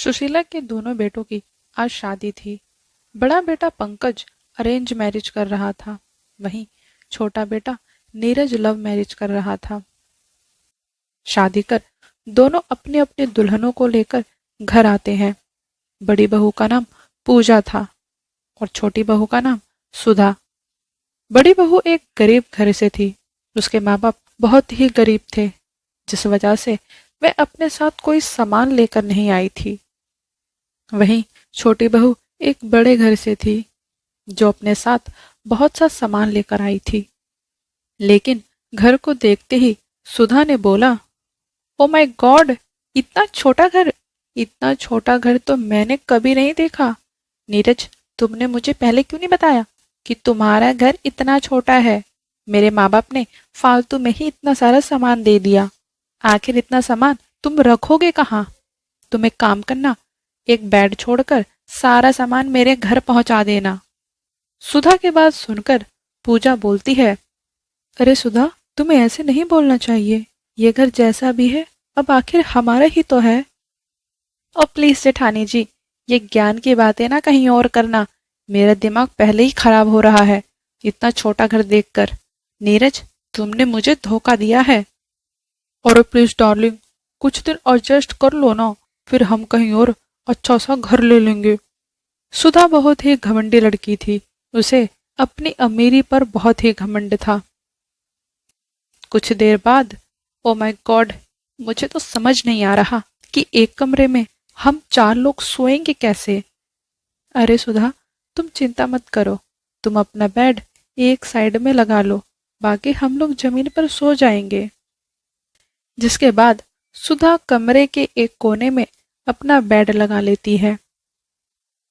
सुशीला के दोनों बेटों की आज शादी थी। बड़ा बेटा पंकज अरेंज मैरिज कर रहा था। वहीं छोटा बेटा नीरज लव मैरिज कर रहा था। शादी कर दोनों अपने अपने दुल्हनों को लेकर घर आते हैं। बड़ी बहू का नाम पूजा था और छोटी बहू का नाम सुधा। बड़ी बहू एक गरीब घर से थी। उसके माँ बाप बहुत ही गरीब थे, जिस वजह से वह अपने साथ कोई सामान लेकर नहीं आई थी। वहीं छोटी बहू एक बड़े घर से थी, जो अपने साथ बहुत सा सामान लेकर आई थी। लेकिन घर को देखते ही सुधा ने बोला, ओ माय गॉड, इतना छोटा घर! इतना छोटा घर तो मैंने कभी नहीं देखा। नीरज, तुमने मुझे पहले क्यों नहीं बताया कि तुम्हारा घर इतना छोटा है? मेरे माँ बाप ने फालतू में ही इतना सारा सामान दे दिया। आखिर इतना सामान तुम रखोगे कहाँ? तुम एक काम करना, एक बेड छोड़कर सारा सामान मेरे घर पहुंचा देना। सुधा की बात सुनकर पूजा बोलती है, अरे सुधा, तुम्हें ऐसे नहीं बोलना चाहिए। ये घर जैसा भी है अब आखिर हमारा ही तो है। और प्लीज जेठानी जी, ये ज्ञान की बातें ना कहीं और करना। मेरा दिमाग पहले ही खराब हो रहा है इतना छोटा घर देखकर। नीरज, तुमने मुझे धोखा दिया है। अरे प्लीज डार्लिंग, कुछ दिन एडजस्ट कर लो ना, फिर हम कहीं और अच्छा सा घर ले लेंगे। सुधा बहुत ही घमंडी लड़की थी। उसे अपनी अमीरी पर बहुत ही घमंड था। कुछ देर बाद, ओ माय गॉड, मुझे तो समझ नहीं आ रहा कि एक कमरे में हम 4 लोग सोएंगे कैसे। अरे सुधा, तुम चिंता मत करो। तुम अपना बेड एक साइड में लगा लो, बाकी हम लोग जमीन पर सो जाएंगे। जिसके बाद सुधा कमरे के एक कोने में अपना बेड लगा लेती है।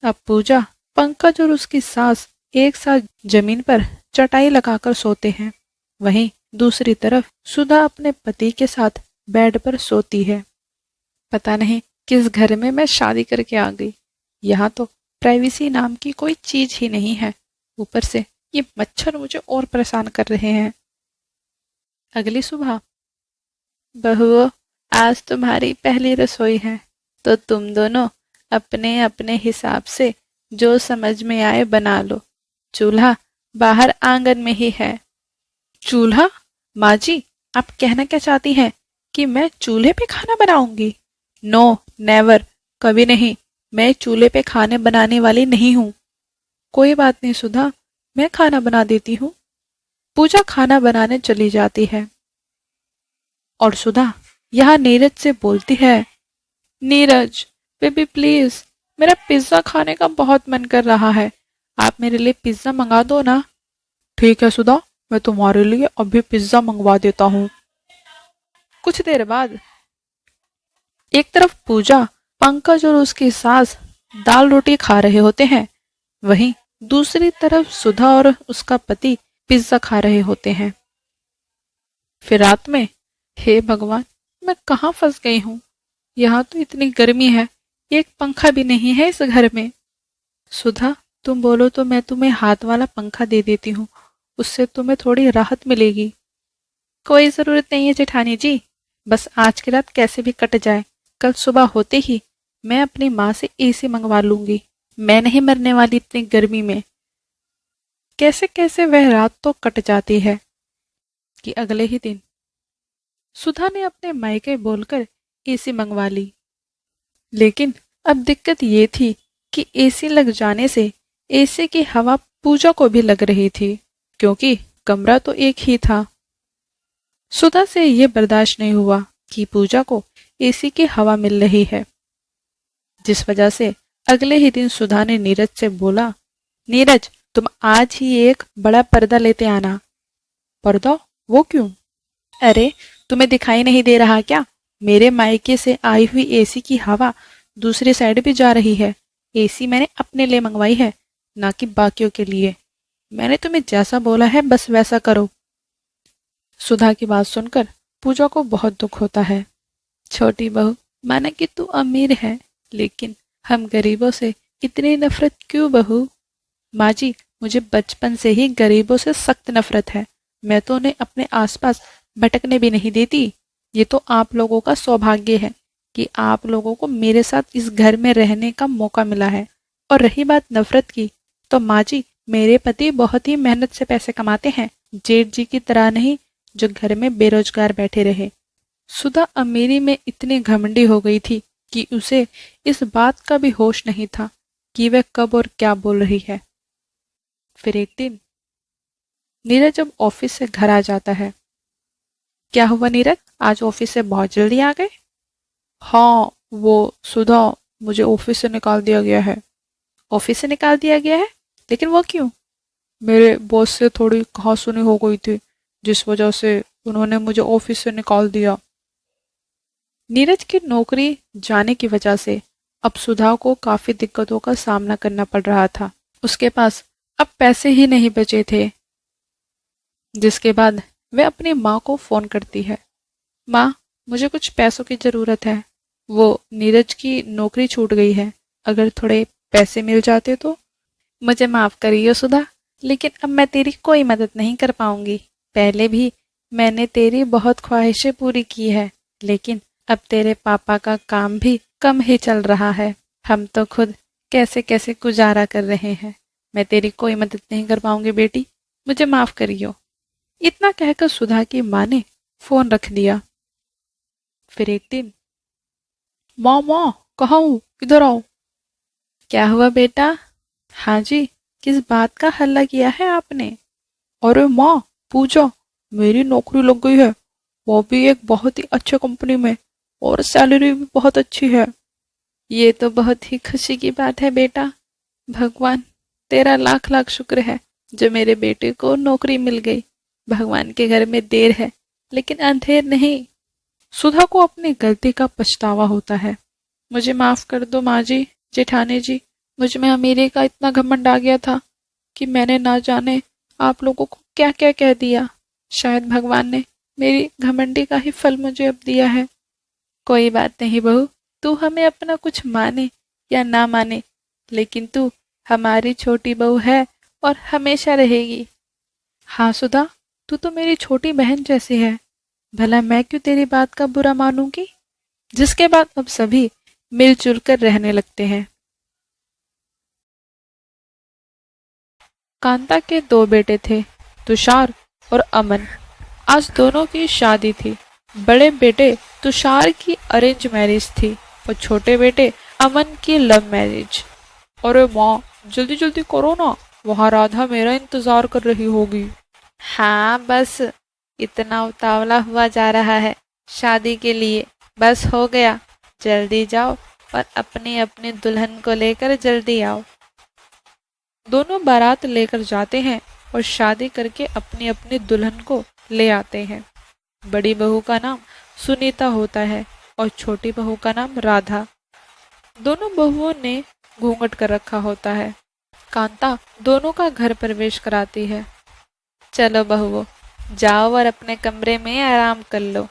अब पूजा, पंकज और उसकी सास एक साथ जमीन पर चटाई लगाकर सोते हैं। वहीं दूसरी तरफ सुधा अपने पति के साथ बेड पर सोती है। पता नहीं किस घर में मैं शादी करके आ गई। यहाँ तो प्राइवेसी नाम की कोई चीज ही नहीं है। ऊपर से ये मच्छर मुझे और परेशान कर रहे हैं। अगली सुबह, बहुओं, आज तुम्हारी पहली रसोई है, तो तुम दोनों अपने अपने हिसाब से जो समझ में आए बना लो। चूल्हा बाहर आंगन में ही है। चूल्हा? माँ जी, आप कहना क्या चाहती हैं कि मैं चूल्हे पे खाना बनाऊंगी? नो, नेवर, कभी नहीं। मैं चूल्हे पे खाने बनाने वाली नहीं हूँ। कोई बात नहीं सुधा, मैं खाना बना देती हूँ। पूजा खाना बनाने चली जाती है और सुधा यहाँ नीरज से बोलती है, नीरज बेबी प्लीज, मेरा पिज्जा खाने का बहुत मन कर रहा है। आप मेरे लिए पिज्जा मंगा दो ना। ठीक है सुधा, मैं तुम्हारे लिए अभी पिज्जा मंगवा देता हूँ। कुछ देर बाद एक तरफ पूजा, पंकज और उसकी सास दाल रोटी खा रहे होते हैं। वहीं दूसरी तरफ सुधा और उसका पति पिज्जा खा रहे होते हैं। फिर रात में, हे भगवान, मैं कहाँ फंस गई हूँ? यहाँ तो इतनी गर्मी है, एक पंखा भी नहीं है इस घर में। सुधा, तुम बोलो तो मैं तुम्हें हाथ वाला पंखा दे देती हूँ, उससे तुम्हें थोड़ी राहत मिलेगी। कोई जरूरत नहीं है जेठानी जी, बस आज की रात कैसे भी कट जाए। कल सुबह होते ही मैं अपनी माँ से एसी मंगवा लूंगी। मैं नहीं मरने वाली इतनी गर्मी में। कैसे कैसे वह रात तो कट जाती है कि अगले ही दिन सुधा ने अपने मायके बोलकर एसी मंगवा ली। लेकिन अब दिक्कत ये थी कि एसी लग जाने से एसी की हवा पूजा को भी लग रही थी, क्योंकि कमरा तो एक ही था। सुधा से यह बर्दाश्त नहीं हुआ कि पूजा को एसी की हवा मिल रही है, जिस वजह से अगले ही दिन सुधा ने नीरज से बोला, नीरज, तुम आज ही एक बड़ा पर्दा लेते आना। पर्दा? वो क्यों? अरे, तुम्हें दिखाई नहीं दे रहा क्या? मेरे मायके से आई हुई एसी की हवा दूसरी साइड भी जा रही है। एसी मैंने अपने लिए मंगवाई है, ना कि बाकियों के लिए। मैंने तुम्हें जैसा बोला है बस वैसा करो। सुधा की बात सुनकर पूजा को बहुत दुख होता है। छोटी बहू, माना कि तू अमीर है, लेकिन हम गरीबों से इतनी नफरत क्यों बहू? माँ जी, मुझे बचपन से ही गरीबों से सख्त नफरत है। मैं तो उन्हें अपने आसपास भटकने भी नहीं देती। ये तो आप लोगों का सौभाग्य है कि आप लोगों को मेरे साथ इस घर में रहने का मौका मिला है। और रही बात नफरत की, तो माँ जी, मेरे पति बहुत ही मेहनत से पैसे कमाते हैं, जेठ जी की तरह नहीं जो घर में बेरोजगार बैठे रहे। सुधा अमीरी में इतनी घमंडी हो गई थी कि उसे इस बात का भी होश नहीं था कि वह कब और क्या बोल रही है। फिर एक दिन नीरज जब ऑफिस से घर आ जाता है। क्या हुआ नीरज, आज ऑफिस से बहुत जल्दी आ गए? हाँ, वो सुधा, मुझे ऑफिस से निकाल दिया गया है। ऑफिस से निकाल दिया गया है? लेकिन वो क्यों? मेरे बॉस से थोड़ी कहासुनी हो गई थी, जिस वजह से उन्होंने मुझे ऑफिस से निकाल दिया। नीरज की नौकरी जाने की वजह से अब सुधा को काफी दिक्कतों का सामना करना पड़ रहा था। उसके पास अब पैसे ही नहीं बचे थे, जिसके बाद वह अपनी माँ को फोन करती है। माँ, मुझे कुछ पैसों की जरूरत है। वो नीरज की नौकरी छूट गई है, अगर थोड़े पैसे मिल जाते तो। मुझे माफ करियो सुधा, लेकिन अब मैं तेरी कोई मदद नहीं कर पाऊंगी। पहले भी मैंने तेरी बहुत ख्वाहिशें पूरी की है, लेकिन अब तेरे पापा का काम भी कम ही चल रहा है। हम तो खुद कैसे कैसे गुजारा कर रहे हैं। मैं तेरी कोई मदद नहीं कर पाऊंगी बेटी, मुझे माफ करियो। इतना कहकर सुधा की माँ ने फोन रख दिया। फिर एक दिन, माँ माँ, कहाँ हूँ, इधर आओ। क्या हुआ बेटा? हाँ जी, किस बात का हल्ला किया है आपने? अरे माँ, पूजा, मेरी नौकरी लग गई है, वो भी एक बहुत ही अच्छे कंपनी में, और सैलरी भी बहुत अच्छी है। ये तो बहुत ही खुशी की बात है बेटा। भगवान तेरा लाख लाख शुक्र है जो मेरे बेटे को नौकरी मिल गई। भगवान के घर में देर है, लेकिन अंधेर नहीं। सुधा को अपनी गलती का पछतावा होता है। मुझे माफ कर दो माँ जी, जेठानी जी, मुझ में अमीरी का इतना घमंड आ गया था कि मैंने ना जाने आप लोगों को क्या क्या कह दिया। शायद भगवान ने मेरी घमंडी का ही फल मुझे अब दिया है। कोई बात नहीं बहू, तू हमें अपना कुछ माने या ना माने, लेकिन तू हमारी छोटी बहू है और हमेशा रहेगी। हाँ सुधा, तू तो मेरी छोटी बहन जैसी है, भला मैं क्यों तेरी बात का बुरा मानूंगी। जिसके बाद अब सभी मिलजुल कर रहने लगते हैं। कांता के दो बेटे थे, तुषार और अमन। आज दोनों की शादी थी। बड़े बेटे तुषार की अरेंज मैरिज थी और छोटे बेटे अमन की लव मैरिज। अरे माँ, जल्दी जल्दी करो ना, वहाँ राधा मेरा इंतजार कर रही होगी। हाँ बस, इतना उतावला हुआ जा रहा है शादी के लिए। बस हो गया, जल्दी जाओ और अपनी अपनी दुल्हन को लेकर जल्दी आओ। दोनों बारात लेकर जाते हैं और शादी करके अपनी अपनी दुल्हन को ले आते हैं। बड़ी बहू का नाम सुनीता होता है और छोटी बहू का नाम राधा। दोनों बहुओं ने घूंघट कर रखा होता है। कांता दोनों का घर प्रवेश कराती है। चलो बहुओं, जाओ और अपने कमरे में आराम कर लो।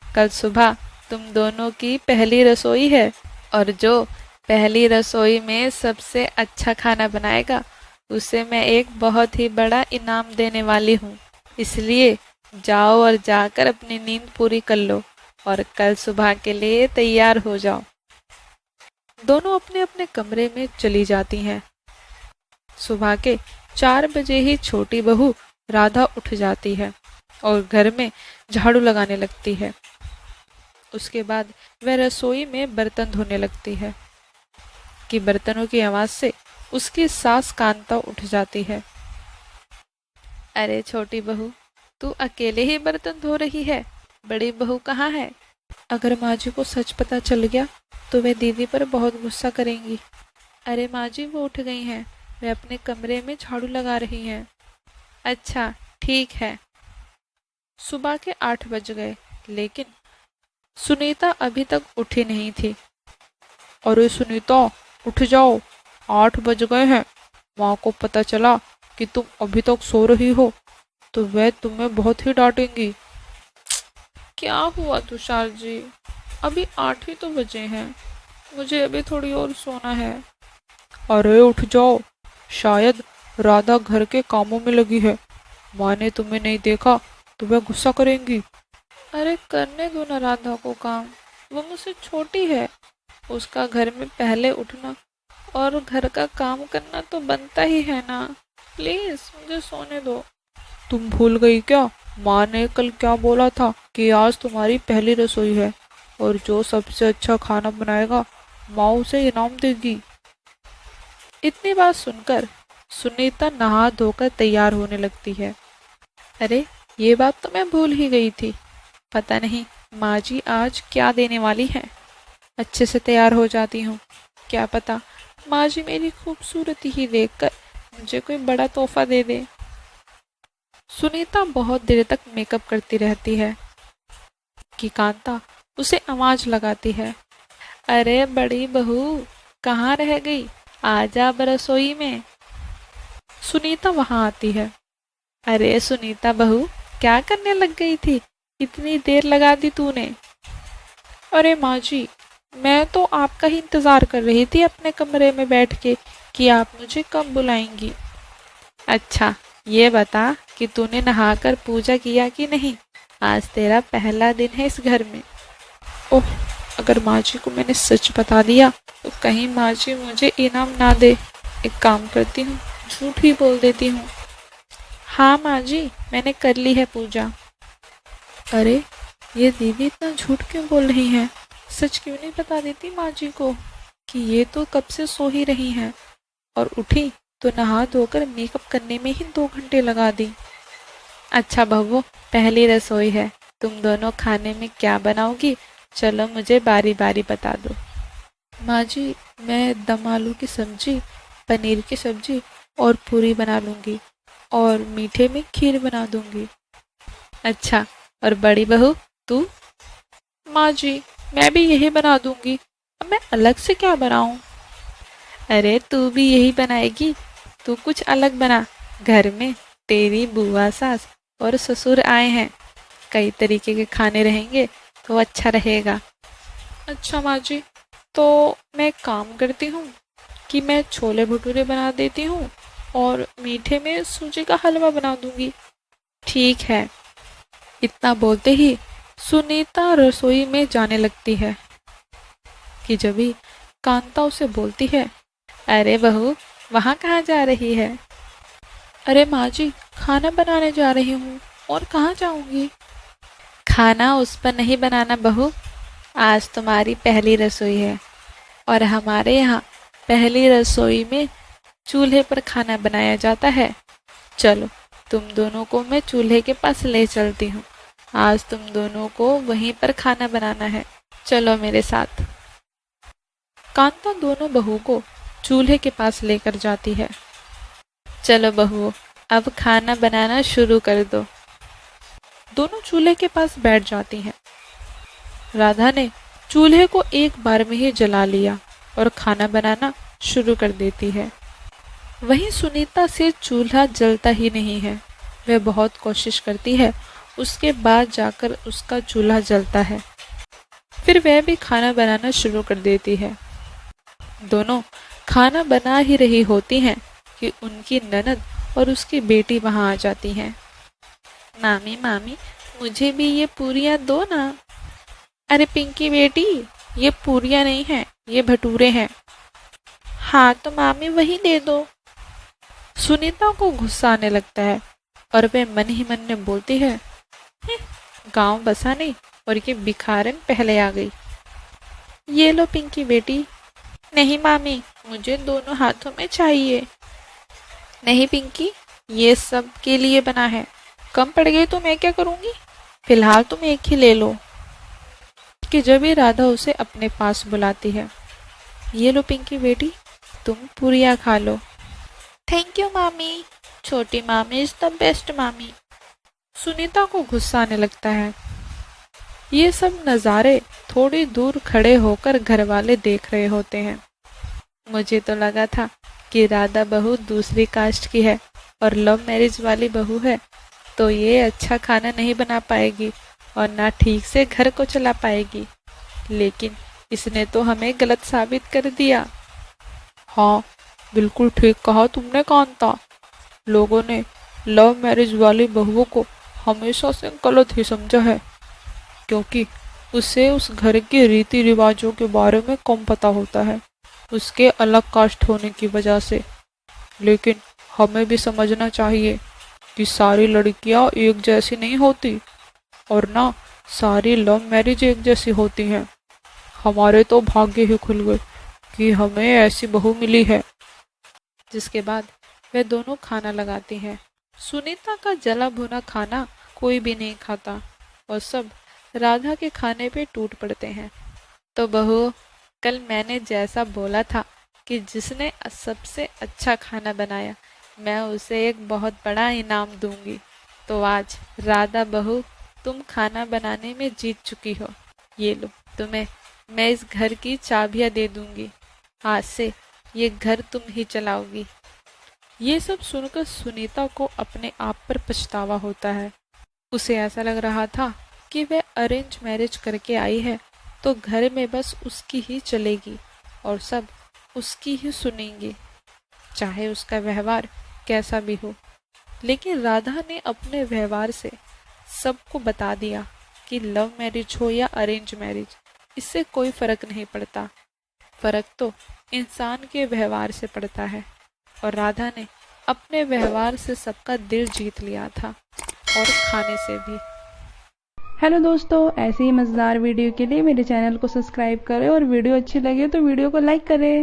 कल सुबह तुम दोनों की पहली रसोई है, और जो पहली रसोई में सबसे अच्छा खाना बनाएगा उसे मैं एक बहुत ही बड़ा इनाम देने वाली हूँ। इसलिए जाओ और जाकर अपनी नींद पूरी कर लो और कल सुबह के लिए तैयार हो जाओ। दोनों अपने अपने कमरे में चली जाती हैं। सुबह के 4 बजे ही छोटी बहू राधा उठ जाती है और घर में झाड़ू लगाने लगती है। उसके बाद वह रसोई में बर्तन धोने लगती है कि बर्तनों की आवाज से उसकी सास कांता उठ जाती है। अरे छोटी बहू, तू अकेले ही बर्तन धो रही है, बड़ी बहू कहाँ है? अगर माँ जी को सच पता चल गया तो वे दीदी पर बहुत गुस्सा करेंगी। अरे माँ जी, वो उठ गई हैं, वे अपने कमरे में झाड़ू लगा रही हैं। अच्छा, ठीक है। सुबह के 8 बज गए, लेकिन सुनीता अभी तक उठी नहीं थी। अरे सुनीता, उठ जाओ, 8 बज गए हैं। माँ को पता चला कि तुम अभी तक सो रही हो तो वह तुम्हें बहुत ही डांटेंगी। क्या हुआ तुषार जी, अभी 8 ही तो बजे हैं, मुझे अभी थोड़ी और सोना है। अरे उठ जाओ, शायद राधा घर के कामों में लगी है, माँ ने तुम्हें नहीं देखा तो वह गुस्सा करेंगी। अरे करने दो ना राधा को काम, वो मुझसे छोटी है। उसका घर में पहले उठना और घर का काम करना तो बनता ही है ना। प्लीज मुझे सोने दो। तुम भूल गई क्या? माँ ने कल क्या बोला था कि आज तुम्हारी पहली रसोई है और जो सबसे अच्छा खाना बनाएगा माँ उसे इनाम देगी। इतनी बात सुनकर सुनीता नहा धोकर तैयार होने लगती है। अरे, ये बात तो मैं भूल ही गई थी। पता नहीं माँ जी आज क्या देने वाली है। अच्छे से तैयार हो जाती हूँ। क्या पता माँ जी मेरी खूबसूरती ही देखकर मुझे कोई बड़ा तोहफा दे दे। सुनीता बहुत देर तक मेकअप करती रहती है कि कांता उसे आवाज लगाती है। अरे बड़ी बहू, कहाँ रह गई? आजा अब रसोई में। सुनीता वहां आती है। अरे सुनीता बहू, क्या करने लग गई थी? इतनी देर लगा दी तूने। अरे माँ जी, मैं तो आपका ही इंतजार कर रही थी अपने कमरे में बैठ के कि आप मुझे कब बुलाएंगी। अच्छा, ये बता कि तूने नहाकर पूजा किया कि नहीं? आज तेरा पहला दिन है इस घर में। ओह, अगर माँ जी को मैंने सच बता दिया तो कहीं माँ जी मुझे इनाम ना दे। एक काम करती हूँ, झूठ ही बोल देती हूँ। हाँ माँ जी, मैंने कर ली है पूजा। अरे, ये दीदी इतना झूठ क्यों बोल रही हैं? सच क्यों नहीं बता देती माँ जी को कि ये तो कब से सो ही रही हैं और उठी तो नहा धोकर मेकअप करने में ही 2 घंटे लगा दी। अच्छा बहू, पहली रसोई है, तुम दोनों खाने में क्या बनाओगी? चलो मुझे बारी बारी बता दो। माँ जी, मैं दम आलू की सब्जी, पनीर की सब्जी और पूरी बना लूंगी और मीठे में खीर बना दूंगी। अच्छा, और बड़ी बहू तू? माँ जी, मैं भी यही बना दूंगी। अब मैं अलग से क्या बनाऊं? अरे तू भी यही बनाएगी? तू कुछ अलग बना। घर में तेरी बुआ सास और ससुर आए हैं, कई तरीके के खाने रहेंगे तो अच्छा रहेगा। अच्छा माँ जी, तो मैं एक काम करती हूँ कि मैं छोले भटूरे बना देती हूँ और मीठे में सूजी का हलवा बना दूंगी। ठीक है। इतना बोलते ही सुनीता रसोई में जाने लगती है कि जभी कांता उसे बोलती है। अरे बहू, वहाँ कहाँ जा रही है? अरे माँ जी, खाना बनाने जा रही हूँ। और कहाँ जाऊंगी? खाना उस पर नहीं बनाना बहू, आज तुम्हारी पहली रसोई है और हमारे यहाँ पहली रसोई में चूल्हे पर खाना बनाया जाता है। चलो, तुम दोनों को मैं चूल्हे के पास ले चलती हूँ। आज तुम दोनों को वहीं पर खाना बनाना है। चलो मेरे साथ। कांता दोनों बहू को चूल्हे के पास लेकर जाती है। चलो बहुओं, अब खाना बनाना शुरू कर दो। दोनों चूल्हे के पास बैठ जाती हैं। राधा ने चूल्हे को एक बार में ही जला लिया और खाना बनाना शुरू कर देती है। वहीं सुनीता से चूल्हा जलता ही नहीं है। वह बहुत कोशिश करती है, उसके बाद जाकर उसका चूल्हा जलता है। फिर वह भी खाना बनाना शुरू कर देती है। दोनों खाना बना ही रही होती हैं कि उनकी ननद और उसकी बेटी वहां आ जाती हैं। मामी मामी, मुझे भी ये पूरियां दो ना। अरे पिंकी बेटी, ये पूरियां नहीं है, ये भटूरे हैं। हाँ तो मामी वही दे दो। सुनीता को गुस्सा आने लगता है और वे मन ही मन में बोलती है, गांव बसा नहीं और ये भिखारन पहले आ गई। ये लो पिंकी बेटी। नहीं मामी, मुझे दोनों हाथों में चाहिए। नहीं पिंकी, ये सब के लिए बना है, कम पड़ गई तो मैं क्या करूंगी? फिलहाल तुम एक ही ले लो। कि जब भी राधा उसे अपने पास बुलाती है। ये लो पिंकी बेटी, तुम पूरियां खा लो। थैंक यू मामी, छोटी मामी इज द बेस्ट मामी। सुनीता को गुस्सा आने लगता है। ये सब नज़ारे थोड़ी दूर खड़े होकर घर वाले देख रहे होते हैं। मुझे तो लगा था कि राधा बहू दूसरी कास्ट की है और लव मैरिज वाली बहू है, तो ये अच्छा खाना नहीं बना पाएगी और ना ठीक से घर को चला पाएगी, लेकिन इसने तो हमें गलत साबित कर दिया। हाँ, बिल्कुल ठीक कहा तुमने कांता। लोगों ने लव मैरिज वाली बहुओं को हमेशा से गलत ही समझा है, क्योंकि उसे उस घर के रीति रिवाजों के बारे में कम पता होता है, उसके अलग कास्ट होने की वजह से। लेकिन हमें भी समझना चाहिए कि सारी लड़कियां एक जैसी नहीं होती और ना सारी लव मैरिज एक जैसी होती हैं। हमारे तो भाग्य ही खुल गए कि हमें ऐसी बहू मिली है। जिसके बाद वे दोनों खाना लगाती हैं। सुनीता का जला भुना खाना कोई भी नहीं खाता और सब राधा के खाने पे टूट पड़ते हैं। तो बहू, कल मैंने जैसा बोला था कि जिसने सबसे अच्छा खाना बनाया मैं उसे एक बहुत बड़ा इनाम दूंगी, तो आज राधा बहू तुम खाना बनाने में जीत चुकी हो। ये लो, तुम्हें मैं इस घर की चाबियां दे दूंगी। आज से ये घर तुम ही चलाओगी। ये सब सुनकर सुनीता को अपने आप पर पछतावा होता है। उसे ऐसा लग रहा था कि वह अरेंज मैरिज करके आई है तो घर में बस उसकी ही चलेगी और सब उसकी ही सुनेंगे, चाहे उसका व्यवहार कैसा भी हो। लेकिन राधा ने अपने व्यवहार से सबको बता दिया कि लव मैरिज हो या अरेंज मैरिज, इससे कोई फर्क नहीं पड़ता। फर्क तो इंसान के व्यवहार से पड़ता है और राधा ने अपने व्यवहार से सबका दिल जीत लिया था और खाने से भी। हेलो दोस्तों, ऐसे ही मज़ेदार वीडियो के लिए मेरे चैनल को सब्सक्राइब करें और वीडियो अच्छी लगे तो वीडियो को लाइक करें।